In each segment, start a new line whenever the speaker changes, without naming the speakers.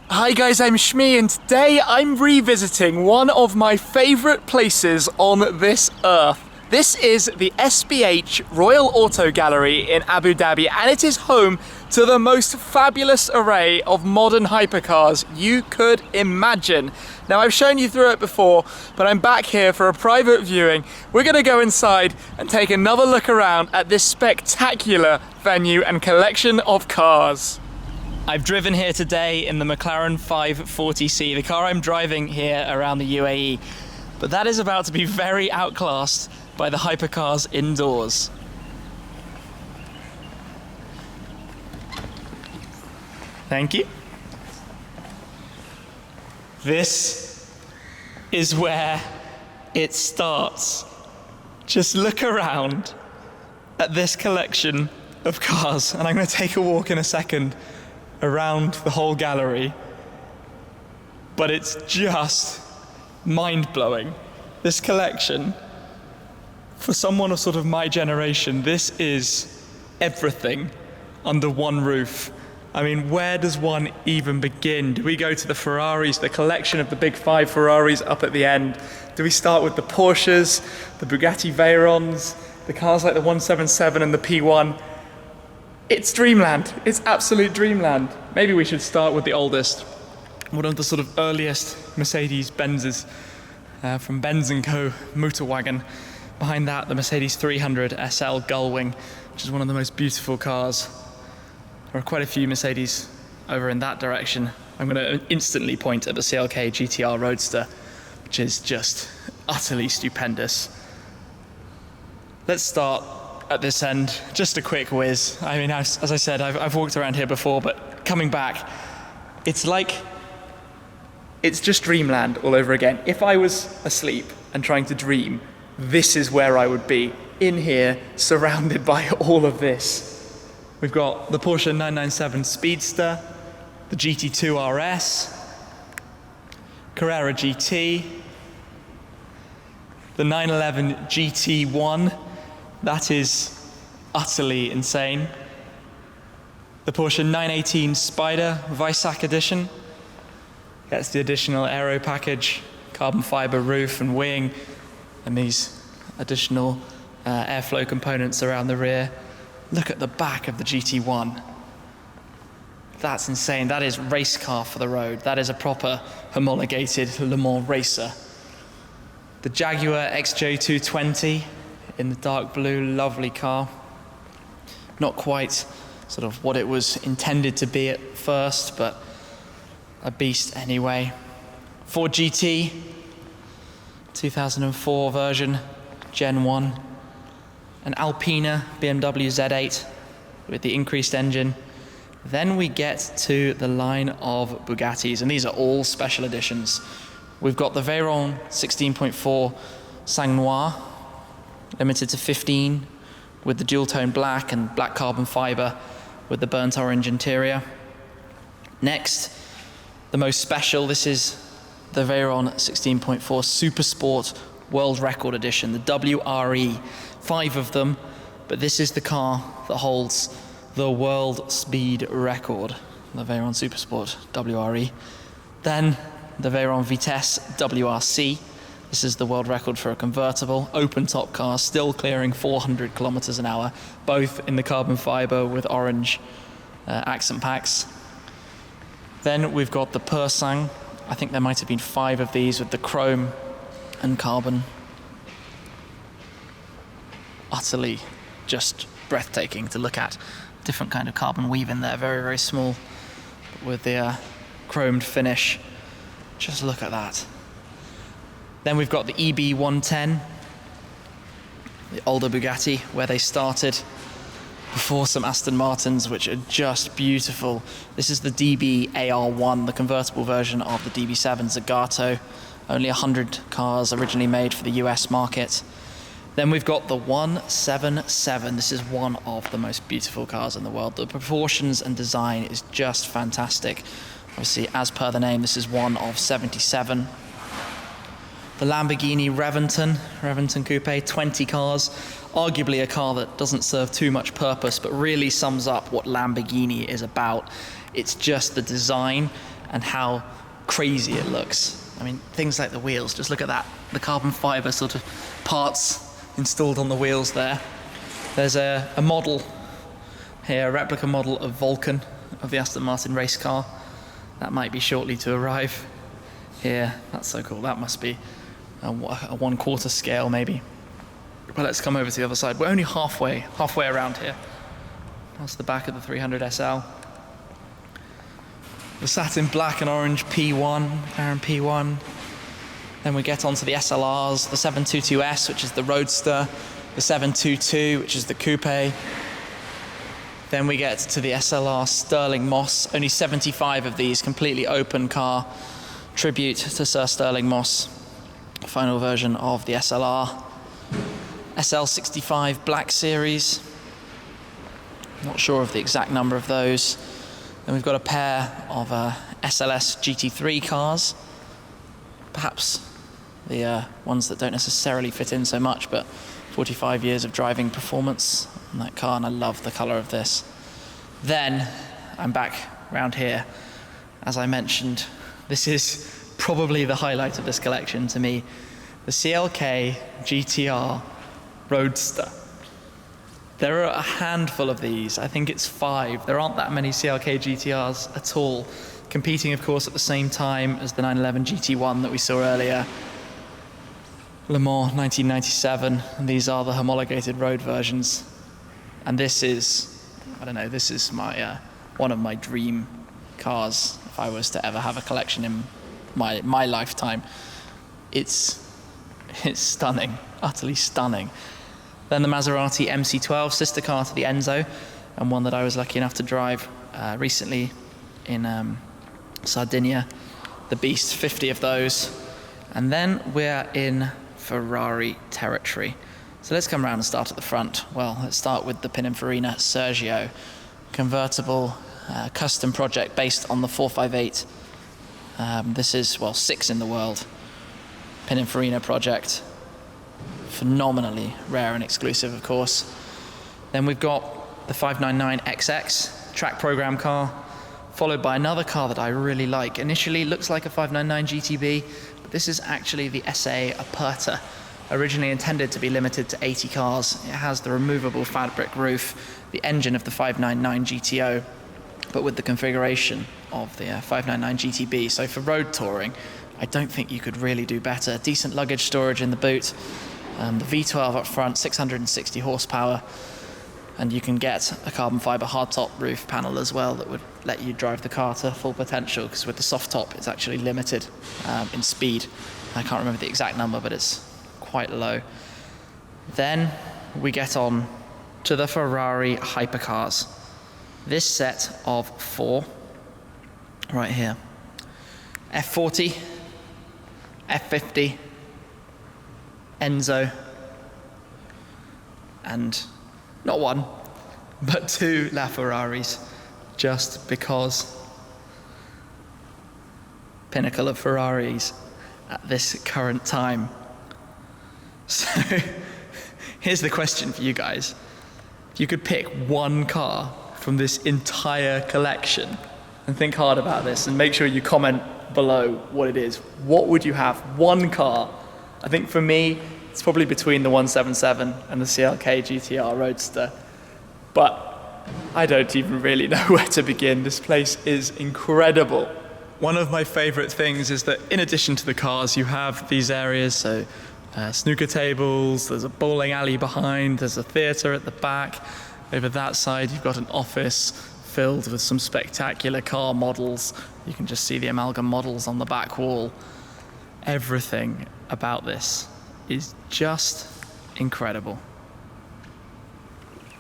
Hi guys, I'm Shmi and today I'm revisiting one of my favourite places on this earth. This is the SBH Royal Auto Gallery in Abu Dhabi and it is home to the most fabulous array of modern hypercars you could imagine. Now I've shown you through it before, but I'm back here for a private viewing. We're going to go inside and take another look around at this spectacular venue and collection of cars. I've driven here today in the McLaren 540C, the car I'm driving here around the UAE, but that is about to be very outclassed by the hypercars indoors. Thank you. This is where it starts. Just look around at this collection of cars, and I'm going to take a walk in a second around the whole gallery, but it's just mind-blowing. This collection, for someone of sort of my generation, this is everything under one roof. I mean, where does one even begin? Do we go to the Ferraris, the collection of the big 5 Ferraris up at the end? Do we start with the Porsches, the Bugatti Veyrons, the cars like the 177 and the P1? It's dreamland. It's absolute dreamland. Maybe we should start with the oldest, one of the sort of earliest Mercedes-Benzes from Benz & Co. motor wagon. Behind that, the Mercedes 300 SL Gullwing, which is one of the most beautiful cars. There are quite a few Mercedes over in that direction. I'm going to instantly point at the Clk Gtr Roadster, which is just utterly stupendous. Let's start at this end, just a quick whiz. I mean, as I said, I've walked around here before, but coming back, it's just dreamland all over again. If I was asleep and trying to dream, this is where I would be, in here, surrounded by all of this. We've got the Porsche 997 Speedster, the GT2 RS, Carrera GT, the 911 GT1, that is utterly insane. The Porsche 918 Spider Weissach Edition gets the additional aero package, carbon fiber roof and wing, and these additional airflow components around the rear. Look at the back of the GT1. That's insane. That is race car for the road. That is a proper homologated Le Mans racer. The Jaguar Xj220 in the dark blue, lovely car. Not quite sort of what it was intended to be at first, but a beast anyway. Ford GT, 2004 version, Gen 1. An Alpina BMW Z8 with the increased engine. Then we get to the line of Bugattis, and these are all special editions. We've got the Veyron 16.4 Sang Noir, limited to 15, with the dual-tone black and black carbon fiber with the burnt orange interior. Next, the most special, this is the Veyron 16.4 Super Sport World Record Edition, the WRE. 5 of them, but this is the car that holds the world speed record, the Veyron Supersport WRE. Then the Veyron Vitesse WRC. This is the world record for a convertible, open top car, still clearing 400 kilometers an hour, both in the carbon fiber with orange accent packs. Then we've got the Persang. I think there might have been 5 of these with the chrome and carbon. Utterly just breathtaking to look at. Different kind of carbon weave in there, very, very small, but with the chromed finish. Just look at that. Then we've got the EB110, the older Bugatti, where they started before some Aston Martins, which are just beautiful. This is the DB AR1, the convertible version of the DB7 Zagato. Only 100 cars originally made for the US market. Then we've got the 177. This is one of the most beautiful cars in the world. The proportions and design is just fantastic. Obviously, as per the name, this is one of 77. The Lamborghini Reventon Coupe, 20 cars. Arguably a car that doesn't serve too much purpose, but really sums up what Lamborghini is about. It's just the design and how crazy it looks. I mean, things like the wheels, just look at that. The carbon fiber sort of parts installed on the wheels there. There's a model here, a replica model of Vulcan, of the Aston Martin race car. That might be shortly to arrive here. That's so cool. That must be a 1/4 scale maybe. But let's come over to the other side. We're only halfway around here. That's the back of the 300 SL. The satin black and orange P1, McLaren P1. Then we get onto the SLRs, the 722S, which is the Roadster, the 722, which is the Coupe. Then we get to the SLR Stirling Moss. Only 75 of these, completely open car. Tribute to Sir Stirling Moss. Final version of the SLR. SL65 Black Series. Not sure of the exact number of those. Then we've got a pair of SLS GT3 cars. Perhaps the ones that don't necessarily fit in so much, but 45 years of driving performance on that car, and I love the colour of this. Then I'm back around here. As I mentioned, this is probably the highlight of this collection to me. The CLK GTR Roadster. There are a handful of these. I think it's 5. There aren't that many CLK GTRs at all. Competing, of course, at the same time as the 911 GT1 that we saw earlier. Le Mans 1997. And these are the homologated road versions. And this is, I don't know, this is my one of my dream cars if I was to ever have a collection in my lifetime. It's stunning, utterly stunning. Then the Maserati MC12, sister car to the Enzo, and one that I was lucky enough to drive recently in Sardinia. The Beast, 50 of those. And then we're in Ferrari territory. So let's come around and start at the front. Well, let's start with the Pininfarina Sergio. Convertible custom project based on the 458. This is, well, 6 in the world. Pininfarina project. Phenomenally rare and exclusive, of course. Then we've got the 599XX track program car, followed by another car that I really like. Initially looks like a 599 GTB, but this is actually the SA Aperta, originally intended to be limited to 80 cars. It has the removable fabric roof, the engine of the 599 GTO, but with the configuration of the 599 GTB. So for road touring, I don't think you could really do better. Decent luggage storage in the boot, the V12 up front, 660 horsepower, and you can get a carbon fiber hardtop roof panel as well that would let you drive the car to full potential, because with the soft top it's actually limited in speed. I can't remember the exact number, but it's quite low. Then we get on to the Ferrari hypercars. This set of 4 right here. F40, F50, Enzo, and not 1, but 2 LaFerraris, just because pinnacle of Ferraris at this current time. So here's the question for you guys. If you could pick one car from this entire collection, and think hard about this and make sure you comment below what it is, what would you have? One car. I think for me, it's probably between the 177 and the CLK GTR Roadster. But I don't even really know where to begin. This place is incredible. One of my favorite things is that in addition to the cars, you have these areas, so snooker tables, there's a bowling alley behind, there's a theatre at the back. Over that side, you've got an office filled with some spectacular car models. You can just see the amalgam models on the back wall. Everything about this is just incredible.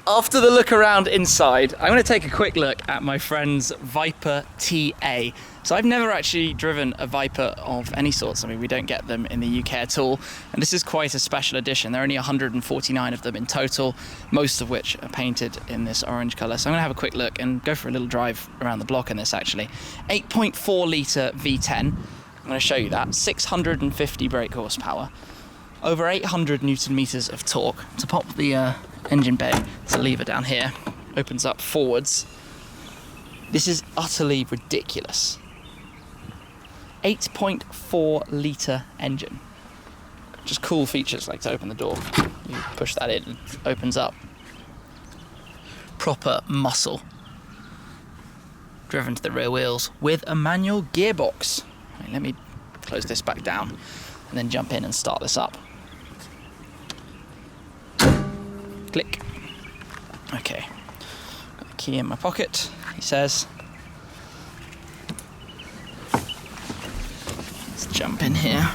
After the look around inside, I'm going to take a quick look at my friend's Viper TA. So I've never actually driven a Viper of any sorts. I mean, we don't get them in the UK at all. And this is quite a special edition. There are only 149 of them in total, most of which are painted in this orange colour. So I'm going to have a quick look and go for a little drive around the block in this actually. 8.4 litre V10. I'm going to show you that. 650 brake horsepower, over 800 Newton meters of torque. To pop the engine bay, there's a lever down here, opens up forwards. This is utterly ridiculous. 8.4 litre engine. Just cool features like to open the door. You push that in, it opens up. Proper muscle. Driven to the rear wheels with a manual gearbox. Right, let me close this back down and then jump in and start this up. Click. Okay. Got the key in my pocket, he says. Let's jump in here.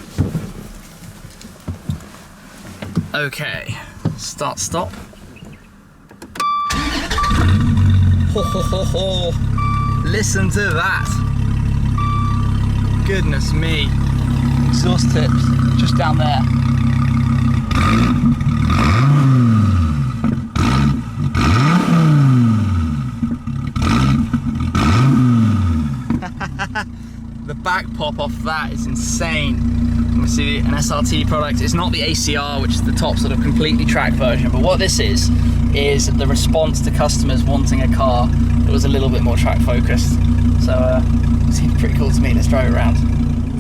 Okay, start, stop. Ho ho ho ho! Listen to that! Goodness me! Exhaust tips just down there. The back pop off that is insane. We see an SRT product. It's not the ACR, which is the top sort of completely track version, but what this is the response to customers wanting a car that was a little bit more track focused. So it seems pretty cool to me. Let's drive around.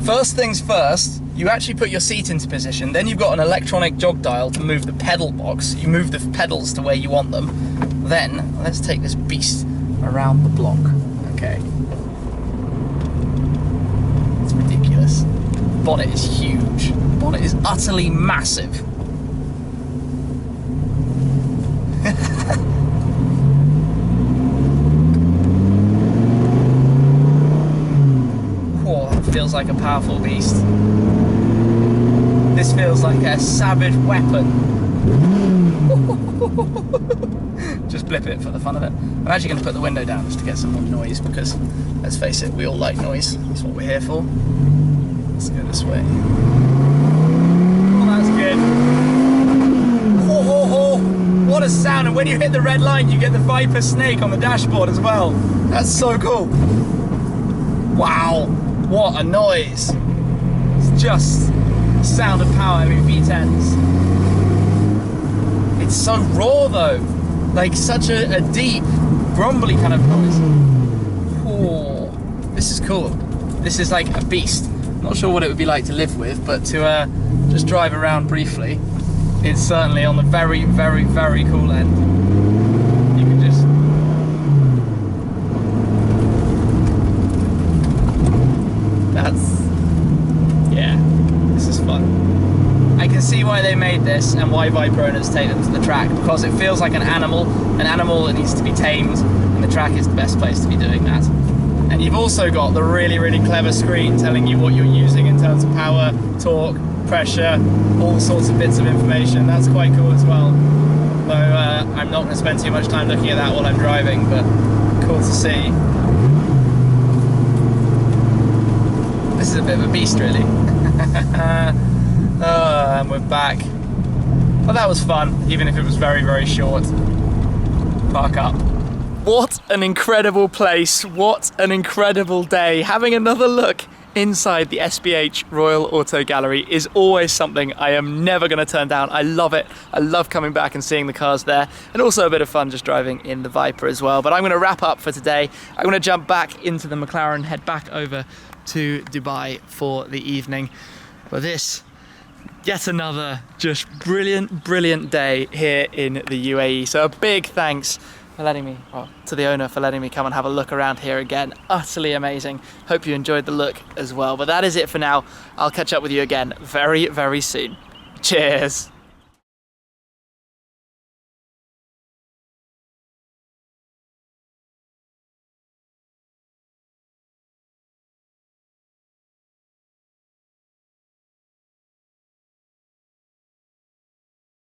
First things first, you actually put your seat into position, then you've got an electronic jog dial to move the pedal box. You move the pedals to where you want them. Then let's take this beast around the block. Okay. It's ridiculous. Bonnet is huge. Bonnet is utterly massive. Whoa, that feels like a powerful beast. This feels like a savage weapon. Just blip it for the fun of it. I'm actually going to put the window down just to get some more noise because, let's face it, we all like noise. That's what we're here for. Let's go this way. Oh, that's good. Ho, ho, ho. What a sound. And when you hit the red line, you get the Viper snake on the dashboard as well. That's so cool. Wow. What a noise. It's just the sound of power. I mean, V10s. It's so raw though. Like such a deep, grumbly kind of noise. Oh, this is cool. This is like a beast. Not sure what it would be like to live with, but to just drive around briefly, it's certainly on the very, very, very cool end. You can just... yeah, this is fun. I can see why they made this and why Viper owners take them to the track, because it feels like an animal that needs to be tamed, and the track is the best place to be doing that. And you've also got the really, really clever screen telling you what you're using in terms of power, torque, pressure, all sorts of bits of information. That's quite cool as well. Though I'm not going to spend too much time looking at that while I'm driving, but cool to see. This is a bit of a beast, really. And we're back. But that was fun, even if it was very, very short. Park up. What an incredible place, what an incredible day. Having another look inside the SBH Royal Auto Gallery is always something I am never going to turn down. I love it. I love coming back and seeing the cars there, and also a bit of fun just driving in the Viper as well. But I'm going to wrap up for today. I'm going to jump back into the McLaren, head back over to Dubai for the evening. But this, yet another just brilliant, brilliant day here in the UAE. So a big thanks for letting me, well, to the owner for letting me come and have a look around here again. Utterly amazing. Hope you enjoyed the look as well. But that is it for now. I'll catch up with you again very, very soon. Cheers.